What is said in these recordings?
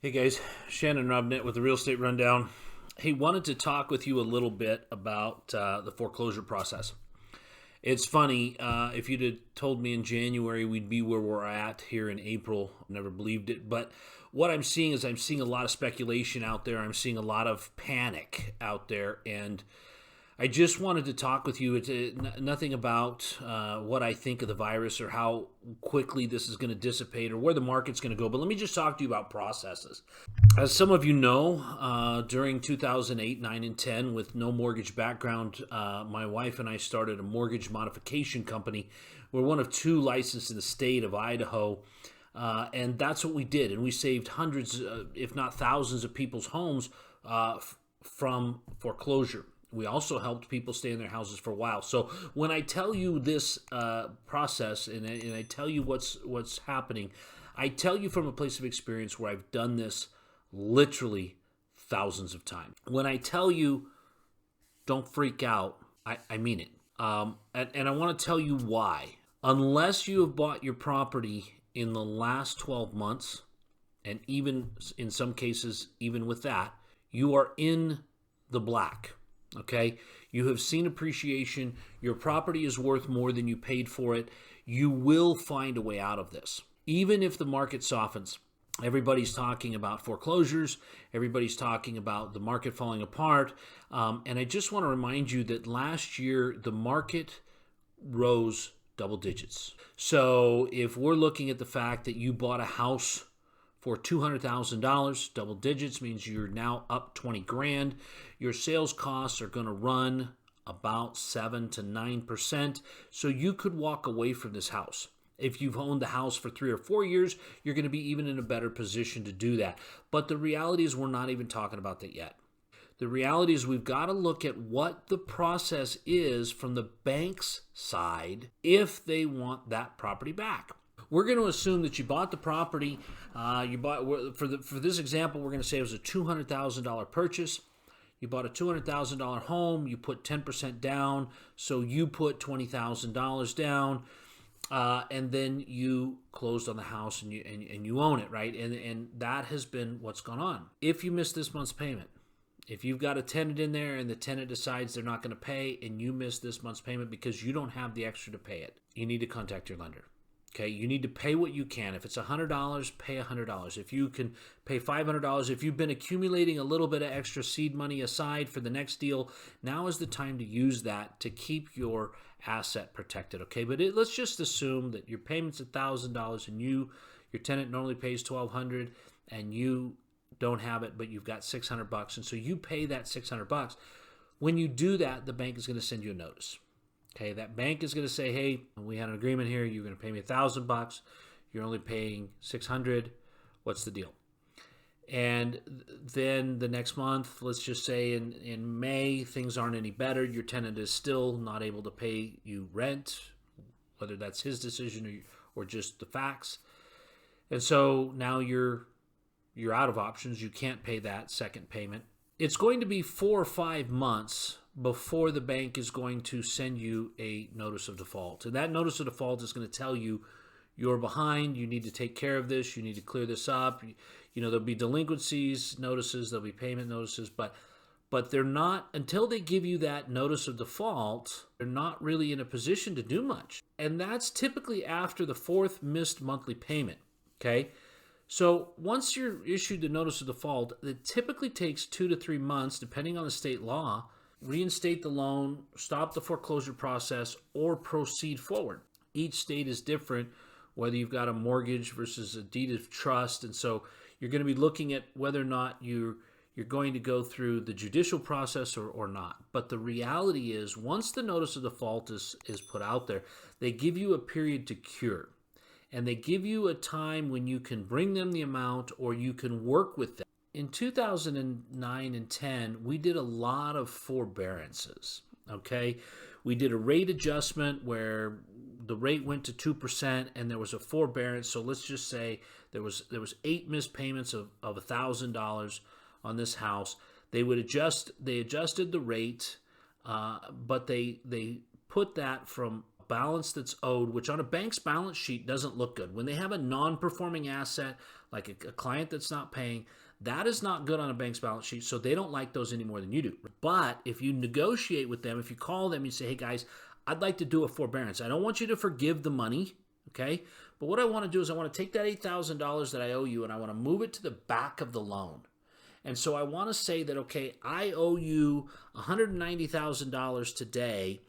Hey guys, Shannon Robnett with the Real Estate Rundown. Hey, wanted to talk with you a little bit about the foreclosure process. It's funny, if you'd have told me in January we'd be where we're at here in April, I never believed it. But what I'm seeing is I'm seeing a lot of speculation out there. I'm seeing a lot of panic out there. And I just wanted to talk with you. It's nothing about what I think of the virus or how quickly this is going to dissipate or where the market's going to go. But let me just talk to you about processes. As some of you know, during 2008, 9, and 10, with no mortgage background, my wife and I started a mortgage modification company. We're one of two licensed in the state of Idaho. And that's what we did. And we saved hundreds, if not thousands of people's homes from foreclosure. We also helped people stay in their houses for a while. So when I tell you this process and I tell you what's happening, I tell you from a place of experience where I've done this literally thousands of times. When I tell you don't freak out, I mean it. And I want to tell you why. Unless you have bought your property in the last 12 months, and even in some cases, even with that, you are in the black. Okay, you have seen appreciation. Your property is worth more than you paid for it. You will find a way out of this. Even if the market softens, everybody's talking about foreclosures. Everybody's talking about the market falling apart. And I just want to remind you that last year, the market rose double digits. So if we're looking at the fact that you bought a house for $200,000, double digits means you're now up 20 grand. Your sales costs are going to run about 7 to 9%. So you could walk away from this house. If you've owned the house for 3 or 4 years, you're going to be even in a better position to do that. But the reality is we're not even talking about that yet. The reality is we've got to look at what the process is from the bank's side if they want that property back. We're going to assume that you bought the property. You bought for this example, we're going to say it was a $200,000 purchase. You bought a $200,000 home. You put 10% down, so you put $20,000 down, and then you closed on the house and you own it, right? And that has been what's gone on. If you miss this month's payment, if you've got a tenant in there and the tenant decides they're not going to pay, and you miss this month's payment because you don't have the extra to pay it, you need to contact your lender. Okay, you need to pay what you can. If it's $100, pay $100. If you can pay $500, if you've been accumulating a little bit of extra seed money aside for the next deal, now is the time to use that to keep your asset protected. Okay, but let's just assume that your payment's $1,000 and your tenant normally pays $1,200 and you don't have it, but you've got $600, and so you pay that $600. When you do that, the bank is going to send you a notice. Okay, that bank is going to say, hey, we had an agreement here. You're going to pay me $1,000. You're only paying $600. What's the deal? And then the next month, let's just say in May, things aren't any better. Your tenant is still not able to pay you rent, whether that's his decision or just the facts. And so now you're out of options. You can't pay that second payment. It's going to be 4 or 5 months before the bank is going to send you a notice of default. And that notice of default is going to tell you you're behind, you need to take care of this, you need to clear this up. There'll be delinquencies notices, there'll be payment notices, but they're not, until they give you that notice of default, they're not really in a position to do much. And that's typically after the 4th missed monthly payment, okay? So once you're issued the notice of default, it typically takes 2 to 3 months, depending on the state law, reinstate the loan, stop the foreclosure process, or proceed forward. Each state is different, whether you've got a mortgage versus a deed of trust. And so you're going to be looking at whether or not you're going to go through the judicial process or not. But the reality is, once the notice of default is put out there, they give you a period to cure. And they give you a time when you can bring them the amount or you can work with them. In 2009 and 10, we did a lot of forbearances, okay? We did a rate adjustment where the rate went to 2% and there was a forbearance. So let's just say there was 8 missed payments of $1,000 on this house. They adjusted the rate, but they put that from balance that's owed, which on a bank's balance sheet doesn't look good. When they have a non-performing asset, like a client that's not paying, that is not good on a bank's balance sheet, so they don't like those any more than you do. But if you negotiate with them, if you call them and you say, hey guys, I'd like to do a forbearance. I don't want you to forgive the money, okay? But what I want to do is I want to take that $8,000 that I owe you and I want to move it to the back of the loan. And so I want to say that, okay, I owe you $190,000 today.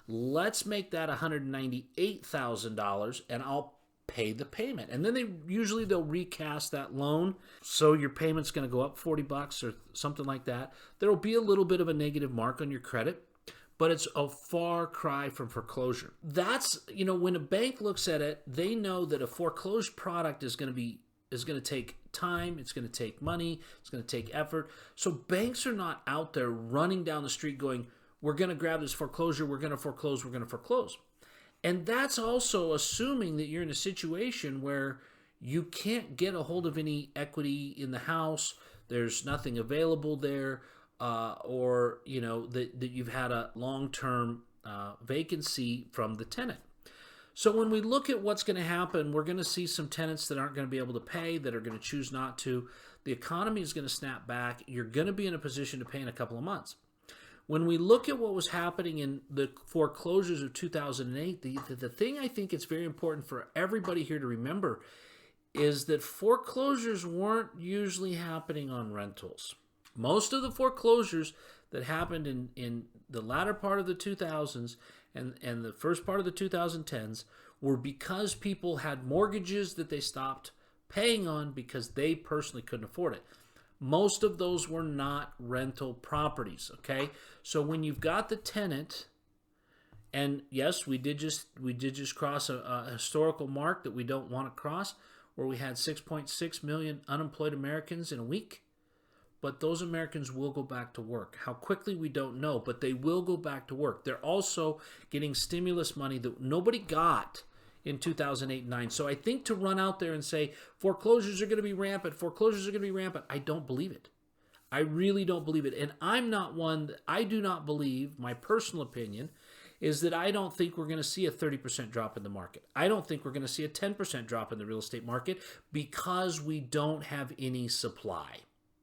Let's make that $198,000 and I'll pay the payment. And then they'll recast that loan. So your payment's going to go up $40 or something like that. There'll be a little bit of a negative mark on your credit, but it's a far cry from foreclosure. That's, when a bank looks at it, they know that a foreclosed product is going to take time, it's going to take money, it's going to take effort. So banks are not out there running down the street going, we're going to grab this foreclosure, we're going to foreclose, we're going to foreclose. And that's also assuming that you're in a situation where you can't get a hold of any equity in the house, there's nothing available there, or that you've had a long-term vacancy from the tenant. So when we look at what's going to happen, we're going to see some tenants that aren't going to be able to pay, that are going to choose not to. The economy is going to snap back. You're going to be in a position to pay in a couple of months. When we look at what was happening in the foreclosures of 2008, the thing I think it's very important for everybody here to remember is that foreclosures weren't usually happening on rentals. Most of the foreclosures that happened in the latter part of the 2000s and the first part of the 2010s were because people had mortgages that they stopped paying on because they personally couldn't afford it. Most of those were not rental properties, okay? So when you've got the tenant, and yes, we did just cross a historical mark that we don't want to cross, where we had 6.6 million unemployed Americans in a week. But those Americans will go back to work. How quickly, we don't know, but they will go back to work. They're also getting stimulus money that nobody got in 2008 and 9. So I think to run out there and say foreclosures are going to be rampant, I don't believe it. I really don't believe it. And I'm not one, I do not believe, my personal opinion, is that I don't think we're going to see a 30% drop in the market. I don't think we're going to see a 10% drop in the real estate market because we don't have any supply.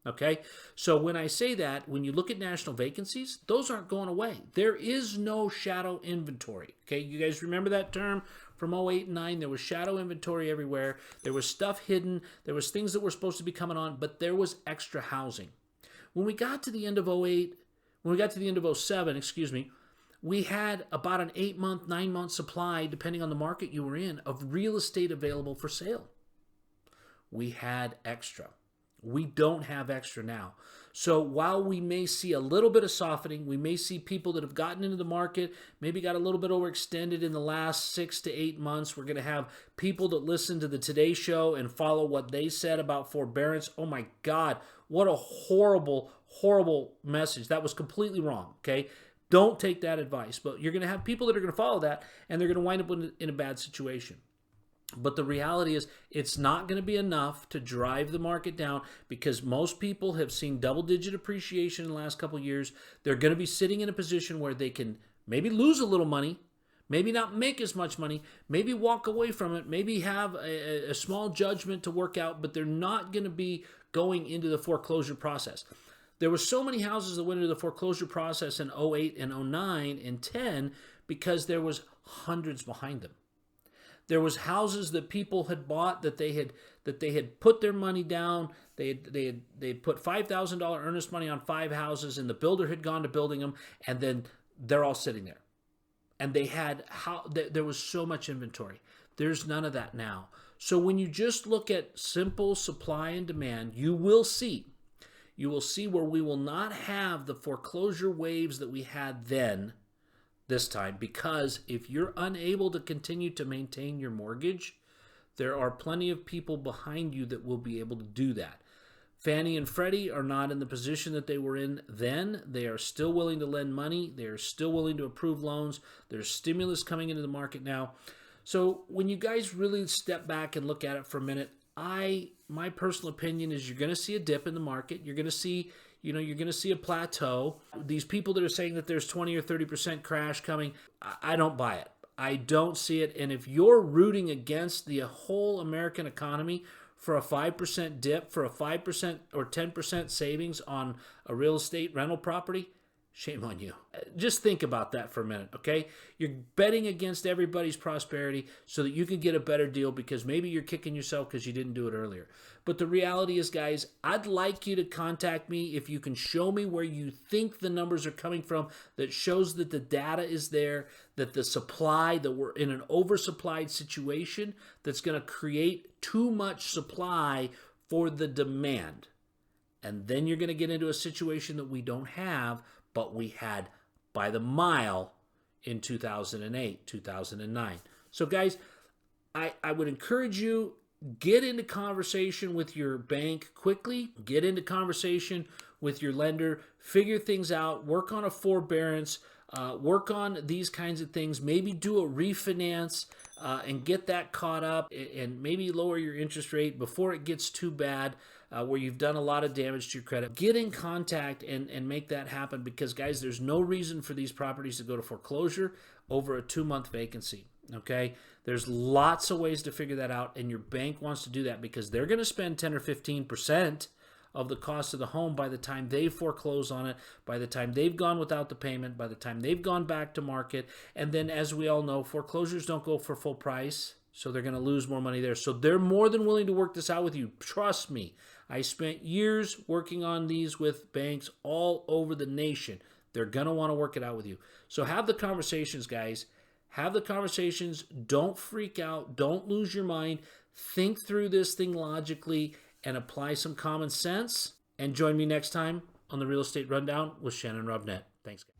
Okay, so when I say that, when you look at national vacancies, those aren't going away. There is no shadow inventory. Okay, you guys remember that term from 08 and 9? There was shadow inventory everywhere. There was stuff hidden. There was things that were supposed to be coming on, but there was extra housing. When we got to the end of 08, when we got to the end of 07, we had about an 8-month, 9-month supply, depending on the market you were in, of real estate available for sale. We had extra. We don't have extra now. So while we may see a little bit of softening, we may see people that have gotten into the market, maybe got a little bit overextended in the last 6 to 8 months. We're going to have people that listen to the Today Show and follow what they said about forbearance. Oh my God, what a horrible, horrible message. That was completely wrong, okay? Don't take that advice. But you're going to have people that are going to follow that, and they're going to wind up in a bad situation. But the reality is it's not going to be enough to drive the market down because most people have seen double-digit appreciation in the last couple of years. They're going to be sitting in a position where they can maybe lose a little money, maybe not make as much money, maybe walk away from it, maybe have a small judgment to work out, but they're not going to be going into the foreclosure process. There were so many houses that went into the foreclosure process in 08 and 09 and 10 because there was hundreds behind them. There was houses that people had bought that they had put their money down. They had put $5,000 earnest money on 5 houses, and the builder had gone to building them, and then they're all sitting there. And there was so much inventory. There's none of that now. So when you just look at simple supply and demand, you will see where we will not have the foreclosure waves that we had then. This time, because if you're unable to continue to maintain your mortgage, there are plenty of people behind you that will be able to do that. Fannie and Freddie are not in the position that they were in then. They are still willing to lend money. They are still willing to approve loans. There's stimulus coming into the market now. So when you guys really step back and look at it for a minute, my personal opinion is you're going to see a dip in the market. You're going to see a plateau. These people that are saying that there's 20 or 30% crash coming, I don't buy it. I don't see it. And if you're rooting against the whole American economy for a 5% dip, for a 5% or 10% savings on a real estate rental property, shame on you. Just think about that for a minute, okay? You're betting against everybody's prosperity so that you can get a better deal because maybe you're kicking yourself because you didn't do it earlier. But the reality is, guys, I'd like you to contact me if you can show me where you think the numbers are coming from that shows that the data is there, that the supply, that we're in an oversupplied situation that's going to create too much supply for the demand. And then you're going to get into a situation that we don't have, but we had by the mile in 2008, 2009. So guys, I would encourage you, get into conversation with your bank quickly, get into conversation with your lender, figure things out, work on a forbearance, work on these kinds of things, maybe do a refinance and get that caught up and maybe lower your interest rate before it gets too bad where you've done a lot of damage to your credit. Get in contact and make that happen because, guys, there's no reason for these properties to go to foreclosure over a 2-month vacancy, okay? There's lots of ways to figure that out, and your bank wants to do that because they're going to spend 10 or 15% of the cost of the home by the time they foreclose on it, by the time they've gone without the payment, by the time they've gone back to market. And then, as we all know, foreclosures don't go for full price, so they're going to lose more money there. So they're more than willing to work this out with you. Trust me. I spent years working on these with banks all over the nation. They're going to want to work it out with you. So have the conversations, guys. Have the conversations. Don't freak out. Don't lose your mind. Think through this thing logically and apply some common sense. And join me next time on the Real Estate Rundown with Shannon Robnett. Thanks, guys.